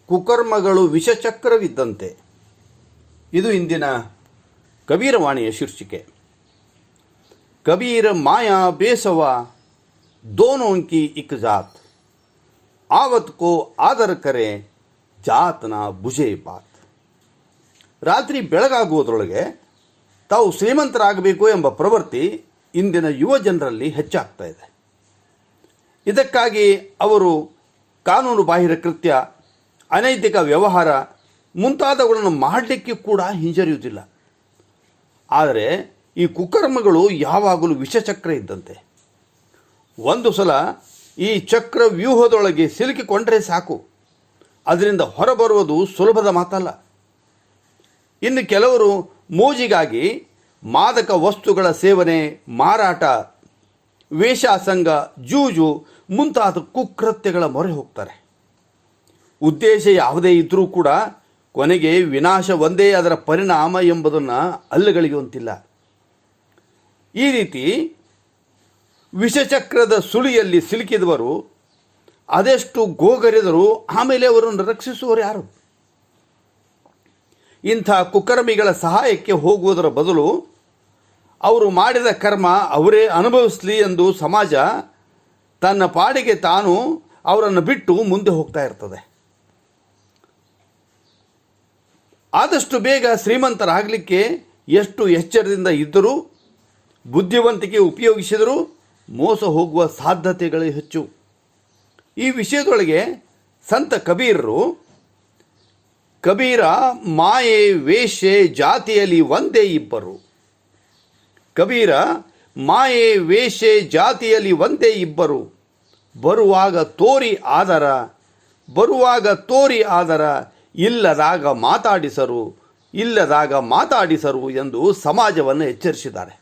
ಕುಕರ್ಮಗಳು ವಿಷಚಕ್ರವಿದ್ದಂತೆ. ಇದು ಇಂದಿನ ಕಬೀರವಾಣಿಯ ಶೀರ್ಷಿಕೆ. ಕಬೀರ ಮಾಯಾ ಬೇಸವ दोनों की एक जात, आवत को आदर करे ಜಾತನ ಬುಜೆ ಬಾತ್. ರಾತ್ರಿ ಬೆಳಗಾಗುವುದರೊಳಗೆ ತಾವು ಶ್ರೀಮಂತರಾಗಬೇಕು ಎಂಬ ಪ್ರವೃತ್ತಿ ಇಂದಿನ ಯುವ ಜನರಲ್ಲಿ ಹೆಚ್ಚಾಗ್ತಾ ಇದೆ. ಇದಕ್ಕಾಗಿ ಅವರು ಕಾನೂನು ಬಾಹಿರ ಕೃತ್ಯ, ಅನೈತಿಕ ವ್ಯವಹಾರ ಮುಂತಾದವುಗಳನ್ನು ಮಾಡಲಿಕ್ಕೆ ಕೂಡ ಹಿಂಜರಿಯುವುದಿಲ್ಲ. ಆದರೆ ಈ ಕುಕರ್ಮಗಳು ಯಾವಾಗಲೂ ವಿಷಚಕ್ರ ಇದ್ದಂತೆ. ಒಂದು ಸಲ ಈ ಚಕ್ರ ವ್ಯೂಹದೊಳಗೆ ಸಿಲುಕಿಕೊಂಡ್ರೆ ಸಾಕು, ಅದರಿಂದ ಹೊರಬರುವುದು ಸುಲಭದ ಮಾತಲ್ಲ. ಇನ್ನು ಕೆಲವರು ಮೋಜಿಗಾಗಿ ಮಾದಕ ವಸ್ತುಗಳ ಸೇವನೆ, ಮಾರಾಟ, ವೇಷಾಸಂಗ, ಜೂಜು ಮುಂತಾದ ಕುಕೃತ್ಯಗಳ ಮೊರೆ ಹೋಗ್ತಾರೆ. ಉದ್ದೇಶ ಯಾವುದೇ ಇದ್ದರೂ ಕೂಡ ಕೊನೆಗೆ ವಿನಾಶ ಒಂದೇ ಅದರ ಪರಿಣಾಮ ಎಂಬುದನ್ನು ಅಲ್ಲಗಳೆಯುವಂತಿಲ್ಲ. ಈ ರೀತಿ ವಿಷಚಕ್ರದ ಸುಳಿಯಲ್ಲಿ ಸಿಲುಕಿದವರು ಅದೆಷ್ಟು ಗೋಗರೆದರೂ ಆಮೇಲೆ ಅವರನ್ನು ರಕ್ಷಿಸುವವರು ಯಾರು? ಇಂಥ ಕುಕರ್ಮಿಗಳ ಸಹಾಯಕ್ಕೆ ಹೋಗುವುದರ ಬದಲು ಅವರು ಮಾಡಿದ ಕರ್ಮ ಅವರೇ ಅನುಭವಿಸಲಿ ಎಂದು ಸಮಾಜ ತನ್ನ ಪಾಡಿಗೆ ತಾನು ಅವರನ್ನು ಬಿಟ್ಟು ಮುಂದೆ ಹೋಗ್ತಾ ಇರ್ತದೆ. ಆದಷ್ಟು ಬೇಗ ಶ್ರೀಮಂತರಾಗಲಿಕ್ಕೆ ಎಷ್ಟು ಎಚ್ಚರದಿಂದ ಇದ್ದರೂ, ಬುದ್ಧಿವಂತಿಕೆ ಉಪಯೋಗಿಸಿದರೂ ಮೋಸ ಹೋಗುವ ಸಾಧ್ಯತೆಗಳೇ ಹೆಚ್ಚು. ಈ ವಿಷಯದೊಳಗೆ ಸಂತ ಕಬೀರರು, ಕಬೀರ ಮಾಯೆ ವೇಷೆ ಜಾತಿಯಲ್ಲಿ ಒಂದೇ ಇಬ್ಬರು. ಕಬೀರ ಮಾಯೆ ವೇಷೆ ಜಾತಿಯಲ್ಲಿ ಒಂದೇ ಇಬ್ಬರು, ಬರುವಾಗ ತೋರಿ ಆದರ ಇಲ್ಲದಾಗ ಮಾತಾಡಿಸರು ಎಂದು ಸಮಾಜವನ್ನು ಎಚ್ಚರಿಸಿದ್ದಾರೆ.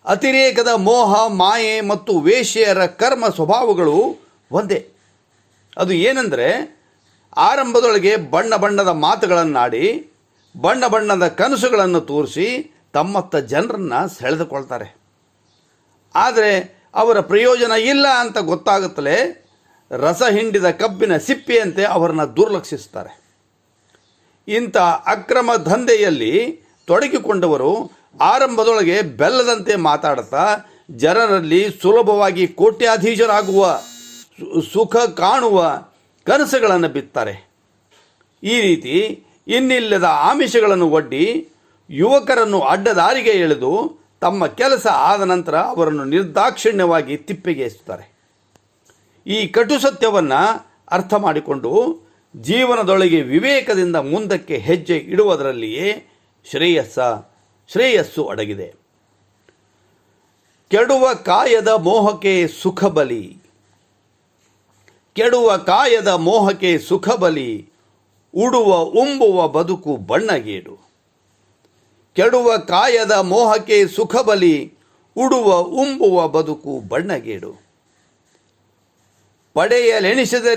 ಅತಿರೇಕದ ಮೋಹ, ಮಾಯೆ ಮತ್ತು ವೇಶ್ಯೆಯರ ಕರ್ಮ ಸ್ವಭಾವಗಳು ಒಂದೇ. ಅದು ಏನೆಂದರೆ, ಆರಂಭದೊಳಗೆ ಬಣ್ಣ ಬಣ್ಣದ ಮಾತುಗಳನ್ನಾಡಿ, ಬಣ್ಣ ಬಣ್ಣದ ಕನಸುಗಳನ್ನು ತೋರಿಸಿ ತಮ್ಮತ್ತ ಜನರನ್ನು ಸೆಳೆದುಕೊಳ್ತಾರೆ. ಆದರೆ ಅವರ ಪ್ರಯೋಜನ ಇಲ್ಲ ಅಂತ ಗೊತ್ತಾಗುತ್ತಲೇ ರಸ ಹಿಂಡಿದ ಕಬ್ಬಿನ ಸಿಪ್ಪೆಯಂತೆ ಅವರನ್ನು ದುರ್ಲಕ್ಷಿಸ್ತಾರೆ. ಇಂಥ ಅಕ್ರಮ ದಂಧೆಯಲ್ಲಿ ತೊಡಗಿಕೊಂಡವರು ಆರಂಭದೊಳಗೆ ಬೆಲ್ಲದಂತೆ ಮಾತಾಡುತ್ತಾ ಜನರಲ್ಲಿ ಸುಲಭವಾಗಿ ಕೋಟ್ಯಾಧೀಶರಾಗುವ, ಸುಖ ಕಾಣುವ ಕನಸುಗಳನ್ನು ಬಿತ್ತಾರೆ. ಈ ರೀತಿ ಇನ್ನಿಲ್ಲದ ಆಮಿಷಗಳನ್ನು ಒಡ್ಡಿ ಯುವಕರನ್ನು ಅಡ್ಡದಾರಿಗೆ ಎಳೆದು ತಮ್ಮ ಕೆಲಸ ಆದ ನಂತರ ಅವರನ್ನು ನಿರ್ದಾಕ್ಷಿಣ್ಯವಾಗಿ ತಿಪ್ಪೆಗೆ ಎಸೆಯುತ್ತಾರೆ. ಈ ಕಟು ಸತ್ಯವನ್ನು ಅರ್ಥ ಮಾಡಿಕೊಂಡು ಜೀವನದೊಳಗೆ ವಿವೇಕದಿಂದ ಮುಂದಕ್ಕೆ ಹೆಜ್ಜೆ ಇಡುವುದರಲ್ಲಿಯೇ ಶ್ರೇಯಸ್ಸು ಅಡಗಿದೆ. ಕೆಡುವ ಕಾಯದ ಮೋಹಕ್ಕೆ ಸುಖ ಬಲಿ, ಉಡುವ ಉಂಬುವ ಬದುಕು ಬಣ್ಣಗೇಡು. ಕೆಡುವ ಕಾಯದ ಮೋಹಕ್ಕೆ ಸುಖ ಬಲಿ, ಉಡುವ ಉಂಬುವ ಬದುಕು ಬಣ್ಣಗೇಡು. ಪಡೆಯಲೆಣಿಸಿದ